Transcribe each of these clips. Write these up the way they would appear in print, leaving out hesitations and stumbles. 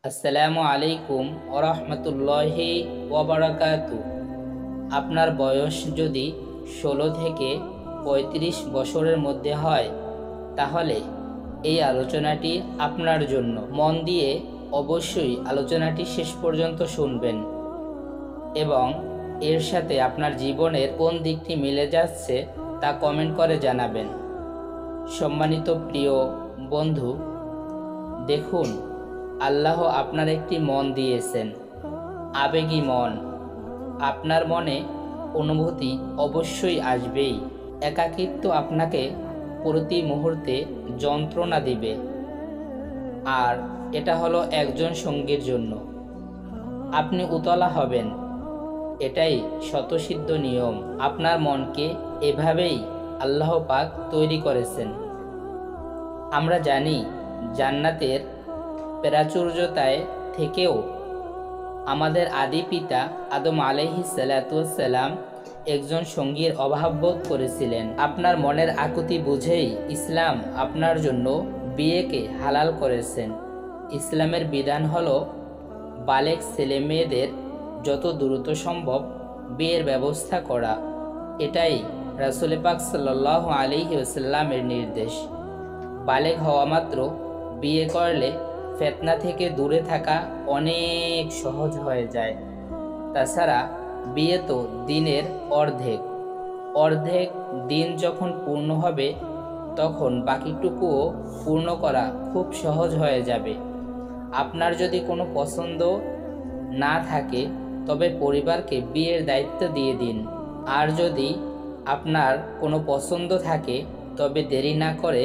আসসালামু আলাইকুম ওরহমতুল্লাহি ওয়াবারাকাতু। আপনার বয়স যদি 16 থেকে 35 বছরের মধ্যে হয় তাহলে এই আলোচনাটি আপনার জন্য। মন দিয়ে অবশ্যই আলোচনাটি শেষ পর্যন্ত শুনবেন এবং এর সাথে আপনার জীবনের কোন দিকটি মিলে যাচ্ছে তা কমেন্ট করে জানাবেন। সম্মানিত প্রিয় বন্ধু, দেখুন, আল্লাহ আপনার একটি মন দিয়েছেন, আবেগী মন। আপনার মনে অনুভূতি অবশ্যই আসবেই। একাকিত্ব আপনাকে প্রতি মুহূর্তে যন্ত্রণা দিবে, আর এটা হলো একজন সঙ্গীর জন্য। আপনি উতলা হবেন, এটাই স্বতঃসিদ্ধ নিয়ম। আপনার মনকে এভাবেই আল্লাহ পাক তৈরি করেছেন। আমরা জানি জান্নাতের প্রাচুর্যতায় থেকেও আমাদের আদি পিতা আদম আলাইহিস সালাম একজন সঙ্গীর অভাব বোধ করেছিলেন। আপনার মনের আকুতি বুঝেই ইসলাম আপনার জন্য বিয়েকে হালাল করেছেন। ইসলামের বিধান হলো বালেগ ছেলে মেয়েদের যত দ্রুত সম্ভব বিয়ের ব্যবস্থা করা। এটাই রাসূল পাক সাল্লাল্লাহু আলাইহি ওয়াসাল্লামের নির্দেশ। বালেগ হওয়া মাত্র বিয়ে করলে ফিতনা থেকে দূরে থাকা অনেক সহজ হয়ে যায়। তাছাড়া বিয়ে তো দিনের অর্ধেক অর্ধেক দিন যখন পূর্ণ হবে তখন বাকিটুকুও পূর্ণ করা খুব সহজ হয়ে যাবে। আপনার যদি কোনো পছন্দ না থাকে তবে পরিবারকে বিয়ের দায়িত্ব দিয়ে দিন। আর যদি আপনার কোনো পছন্দ থাকে তবে দেরি না করে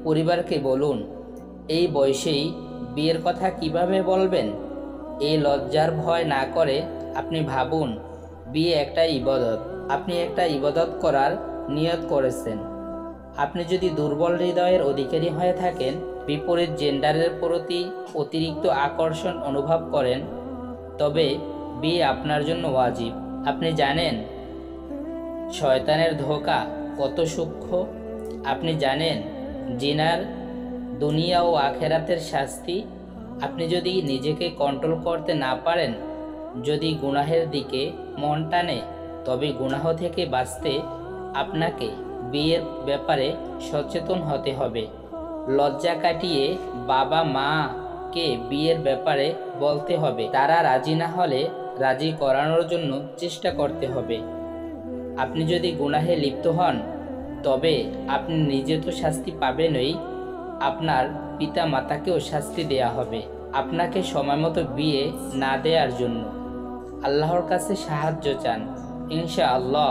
পরিবারকে বলুন। এই বয়সেই বিয়ের কথা কিভাবে বলবেন? এই লজ্জার ভয় না করে আপনি ভাবুন, বিয়ে একটা ইবাদত। আপনি একটা ইবাদত করার নিয়ত করেছেন। আপনি যদি দুর্বল হৃদয়ের অধিকারী হয়ে থাকেন, বিপরীত জেন্ডারের প্রতি অতিরিক্ত আকর্ষণ অনুভব করেন, তবে বিয়ে আপনার জন্য ওয়াজিব। আপনি জানেন শয়তানের ধোঁকা কত সূক্ষ্ম? আপনি জানেন জিনার দুনিয়া ও আখেরাতের শাস্তি? আপনি যদি নিজেকে কন্ট্রোল করতে না পারেন, যদি গুনাহের দিকে মন টানে, তবে গুনাহ থেকে বাঁচতে আপনাকে বিয়ের ব্যাপারে সচেতন হতে হবে। লজ্জা কাটিয়ে বাবা মাকে বিয়ের ব্যাপারে বলতে হবে। তারা রাজি না হলে রাজি করানোর জন্য চেষ্টা করতে হবে। আপনি যদি গুনাহে লিপ্ত হন তবে আপনি নিজে তো শাস্তি পাবেনই, আপনার পিতা মাতাকেও শাস্তি দেয়া হবে আপনাকে সময়মতো বিয়ে না দেওয়ার জন্য। আল্লাহর কাছে সাহায্য চান, ইনশাআল্লাহ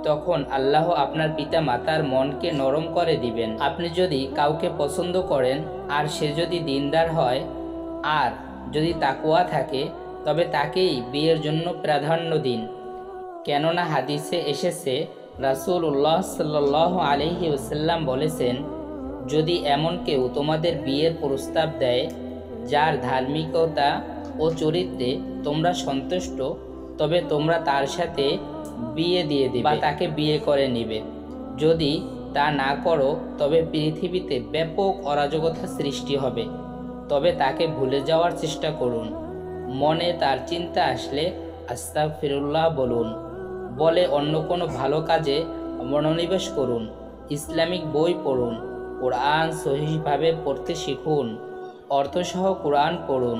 তখন আল্লাহ আপনার পিতা মাতার মনকে নরম করে দিবেন। আপনি যদি কাউকে পছন্দ করেন আর সে যদি দিনদার হয় আর যদি তাকওয়া থাকে তবে তাকেই বিয়ের জন্য প্রাধান্য দিন। কেননা হাদিসে এসেছে, রাসূলুল্লাহ সাল্লাল্লাহু আলাইহি ওয়াসাল্লাম বলেছেন, যদি এমন কেউ তোমাদের বিয়ের প্রস্তাব দেয় যার ধার্মিকতা ও চরিত্রে তোমরা সন্তুষ্ট, তবে তোমরা তার সাথে বিয়ে দিয়ে দিবে বা তাকে বিয়ে করে নিবে। যদি তা না করো তবে পৃথিবীতে ব্যাপক অরাজকতা সৃষ্টি হবে। তবে তাকে ভুলে যাওয়ার চেষ্টা করুন। মনে তার চিন্তা আসলে আস্তাগফিরুল্লাহ বলুন, বলে অন্য কোনো ভালো কাজে মনোনিবেশ করুন। ইসলামিক বই পড়ুন, কোরআন সহিভাবে পড়তে শিখুন, অর্থসহ কোরআন পড়ুন,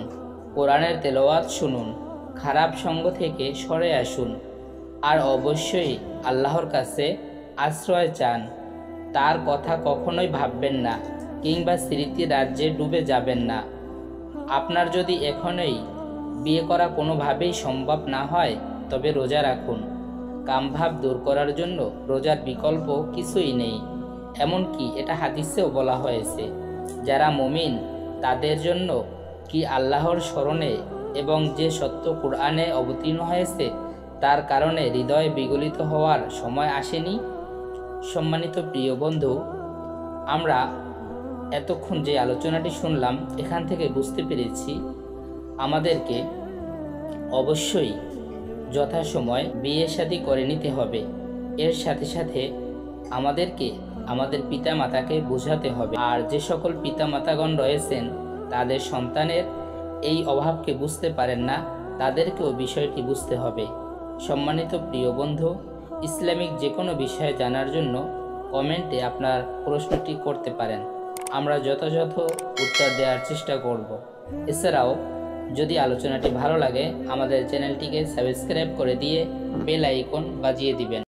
কোরআনের তেলাওয়াত শুনুন, খারাপ সঙ্গ থেকে সরে আসুন, আর অবশ্যই আল্লাহর কাছে আশ্রয় চান। তার কথা কখনোই ভাববেন না কিংবা স্মৃতি রাজ্যে ডুবে যাবেন না। আপনার যদি এখনই বিয়ে করা কোনোভাবেই সম্ভব না হয় তবে রোজা রাখুন। কামভাব দূর করার জন্য রোজার বিকল্প কিছুই নেই। এমনকি এটা হাদিসেও বলা হয়েছে, যারা মুমিন তাদের জন্য কি আল্লাহর স্মরণে এবং যে সত্য কোরআনে অবতীর্ণ হয়েছে তার কারণে হৃদয় বিগলিত হওয়ার সময় আসেনি? সম্মানিত প্রিয় বন্ধু, আমরা এতক্ষণ যে আলোচনাটি শুনলাম এখান থেকে বুঝতে পেরেছি আমাদেরকে অবশ্যই যথাসময় বিয়ে শাদী করে নিতে হবে। এর সাথে সাথে আমাদেরকে আমাদের পিতা মাতাকে বোঝাতে হবে। আর যে সকল পিতা মাতাগণ রয়েছেন তাদের সন্তানের এই অভাবকে বুঝতে পারেন না, তাদেরকেও বিষয়টি বুঝতে হবে। সম্মানিত প্রিয় বন্ধু, ইসলামিক যে কোনো বিষয়ে জানার জন্য কমেন্টে আপনার প্রশ্নটি করতে পারেন, আমরা যথাযথ উত্তর দেওয়ার চেষ্টা করব। এছাড়াও যদি আলোচনাটি ভালো লাগে আমাদের চ্যানেলটিকে সাবস্ক্রাইব করে দিয়ে বেল আইকন বাজিয়ে দিবেন।